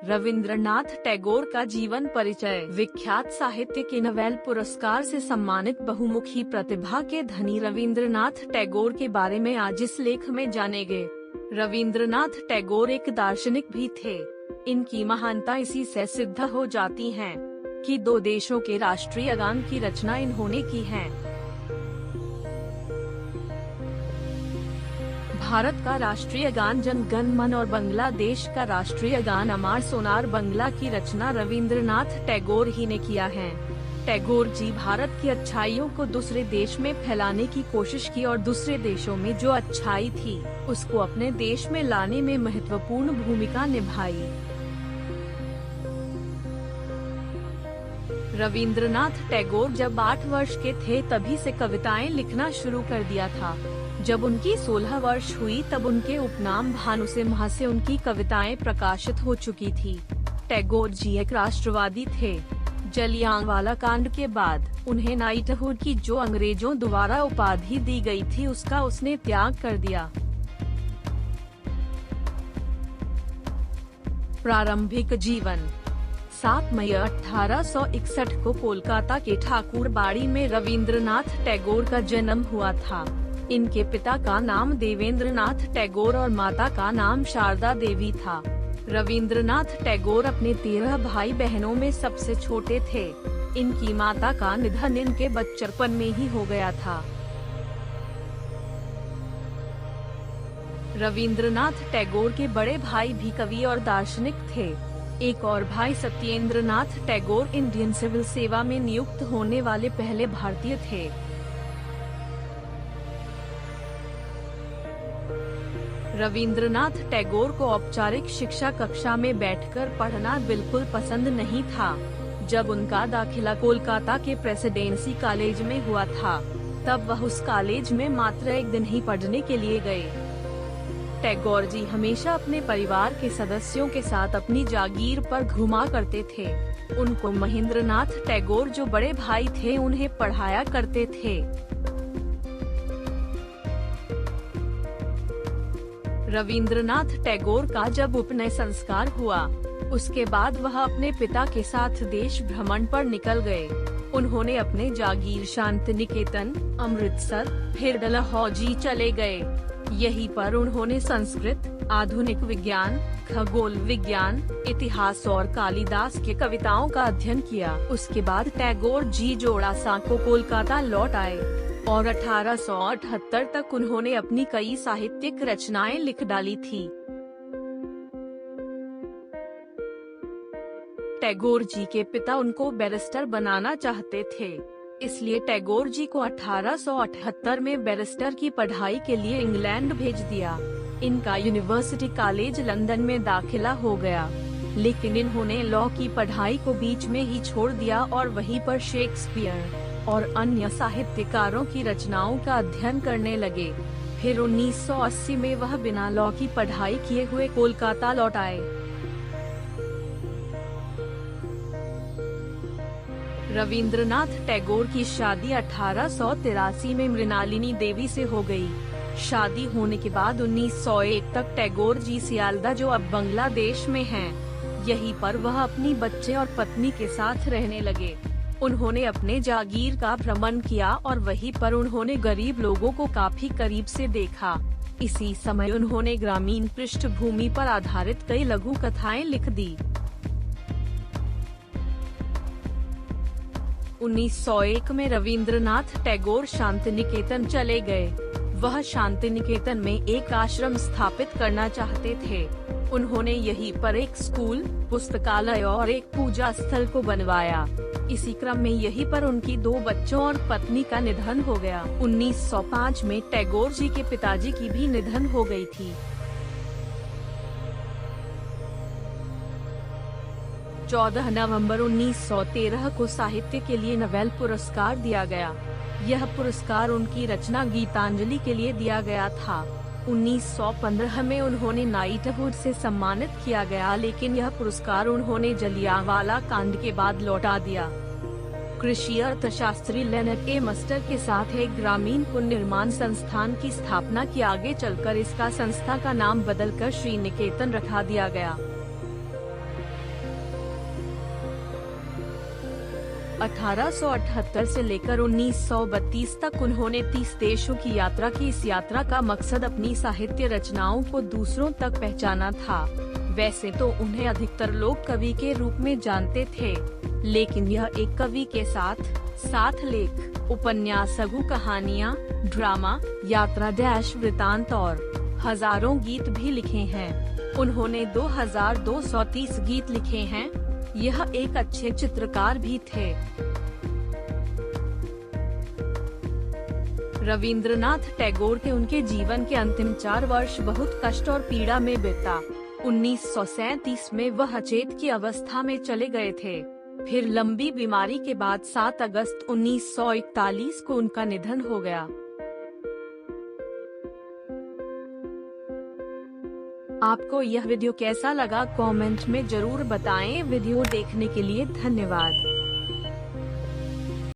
रविंद्रनाथ टैगोर का जीवन परिचय। विख्यात साहित्य के नोबेल पुरस्कार से सम्मानित बहुमुखी प्रतिभा के धनी रविंद्रनाथ टैगोर के बारे में आज इस लेख में जानेंगे। रविंद्रनाथ टैगोर एक दार्शनिक भी थे। इनकी महानता इसी से सिद्ध हो जाती है कि दो देशों के राष्ट्रीय गान की रचना इन्होंने की है। भारत का राष्ट्रीय गान जन गण मन और बांग्लादेश का राष्ट्रीय गान अमार सोनार बांग्ला की रचना रविंद्रनाथ टैगोर ही ने किया है। टैगोर जी भारत की अच्छाइयों को दूसरे देश में फैलाने की कोशिश की और दूसरे देशों में जो अच्छाई थी उसको अपने देश में लाने में महत्वपूर्ण भूमिका निभाई। रविंद्रनाथ टैगोर जब 8 वर्ष के थे तभी से कविताएं लिखना शुरू कर दिया था। जब उनकी 16 वर्ष हुई तब उनके उपनाम भानुसिम्हा से उनकी कविताएं प्रकाशित हो चुकी थी। टैगोर जी एक राष्ट्रवादी थे। जलियांवाला कांड के बाद उन्हें नाइटहुड की जो अंग्रेजों द्वारा उपाधि दी गई थी उसका उसने त्याग कर दिया। प्रारंभिक जीवन। 7 मई 1861 को कोलकाता के ठाकुरबाड़ी में रविंद्रनाथ टैगोर का जन्म हुआ था। इनके पिता का नाम देवेंद्रनाथ टैगोर और माता का नाम शारदा देवी था। रविंद्रनाथ टैगोर अपने 13 भाई बहनों में सबसे छोटे थे। इनकी माता का निधन इनके बचपन में ही हो गया था। रविंद्रनाथ टैगोर के बड़े भाई भी कवि और दार्शनिक थे। एक और भाई सत्येंद्रनाथ टैगोर इंडियन सिविल सेवा में नियुक्त होने वाले पहले भारतीय थे। रविंद्रनाथ टैगोर को औपचारिक शिक्षा कक्षा में बैठकर पढ़ना बिल्कुल पसंद नहीं था। जब उनका दाखिला कोलकाता के प्रेसिडेंसी कॉलेज में हुआ था तब वह उस कॉलेज में मात्र एक दिन ही पढ़ने के लिए गए। टैगोर जी हमेशा अपने परिवार के सदस्यों के साथ अपनी जागीर पर घुमा करते थे। उनको महेंद्रनाथ टैगोर जो बड़े भाई थे उन्हें पढ़ाया करते थे। रविंद्रनाथ टैगोर का जब उपनयन संस्कार हुआ उसके बाद वह अपने पिता के साथ देश भ्रमण पर निकल गए। उन्होंने अपने जागीर शांति निकेतन, अमृतसर, फिर डलहौजी चले गए। यहीं पर उन्होंने संस्कृत, आधुनिक विज्ञान, खगोल विज्ञान, इतिहास और कालिदास के कविताओं का अध्ययन किया। उसके बाद टैगोर जी जोड़ासा को कोलकाता लौट आए और 1878 तक उन्होंने अपनी कई साहित्यिक रचनाएं लिख डाली थी। टैगोर जी के पिता उनको बैरिस्टर बनाना चाहते थे, इसलिए टैगोर जी को 1878 में बैरिस्टर की पढ़ाई के लिए इंग्लैंड भेज दिया। इनका यूनिवर्सिटी कॉलेज लंदन में दाखिला हो गया, लेकिन इन्होंने लॉ की पढ़ाई को बीच में ही छोड़ दिया और वहीं पर शेक्सपियर और अन्य साहित्यकारों की रचनाओं का अध्ययन करने लगे। फिर 1980 में वह बिना लॉ की पढ़ाई किए हुए कोलकाता लौट आए। रविंद्रनाथ टैगोर की शादी 1883 में मृणालिनी देवी से हो गई। शादी होने के बाद 1901 तक टैगोर जी सियालदा जो अब बांग्लादेश में हैं, यहीं पर वह अपनी बच्चे और पत्नी के साथ रहने लगे। उन्होंने अपने जागीर का भ्रमण किया और वहीं पर उन्होंने गरीब लोगों को काफी करीब से देखा। इसी समय उन्होंने ग्रामीण पृष्ठभूमि पर आधारित कई लघु कथाएं लिख दी। 1901 में रविंद्रनाथ टैगोर शांति निकेतन चले गए। वह शांति निकेतन में एक आश्रम स्थापित करना चाहते थे। उन्होंने यहीं पर एक स्कूल, पुस्तकालय और एक पूजा स्थल को बनवाया। इसी क्रम में यहीं पर उनकी 2 बच्चों और पत्नी का निधन हो गया। 1905 में टैगोर जी के पिताजी की भी निधन हो गई थी। 14 नवंबर 1913 को साहित्य के लिए नोबेल पुरस्कार दिया गया। यह पुरस्कार उनकी रचना गीतांजलि के लिए दिया गया था। 1915 में उन्होंने नाइटहुड से सम्मानित किया गया, लेकिन यह पुरस्कार उन्होंने जलियांवाला कांड के बाद लौटा दिया। कृषि अर्थशास्त्री लेनर्ड ए मस्टर के साथ एक ग्रामीण पुनर्निर्माण संस्थान की स्थापना की। आगे चलकर इसका संस्था का नाम बदलकर श्री निकेतन रखा दिया गया। 1878 से लेकर 1932 तक उन्होंने 30 देशों की यात्रा की। इस यात्रा का मकसद अपनी साहित्य रचनाओं को दूसरों तक पहुंचाना था। वैसे तो उन्हें अधिकतर लोग कवि के रूप में जानते थे, लेकिन यह एक कवि के साथ लेख, उपन्यास, लघु कहानियाँ, ड्रामा, यात्रा वृतांत और हजारों गीत भी लिखे हैं। उन्होंने 2230 गीत लिखे हैं। यह एक अच्छे चित्रकार भी थे। रविंद्रनाथ टैगोर के उनके जीवन के अंतिम 4 वर्ष बहुत कष्ट और पीड़ा में बीता। 1937 में वह अचेत की अवस्था में चले गए थे। फिर लंबी बीमारी के बाद 7 अगस्त 1941 को उनका निधन हो गया। आपको यह वीडियो कैसा लगा कमेंट में जरूर बताएं। वीडियो देखने के लिए धन्यवाद।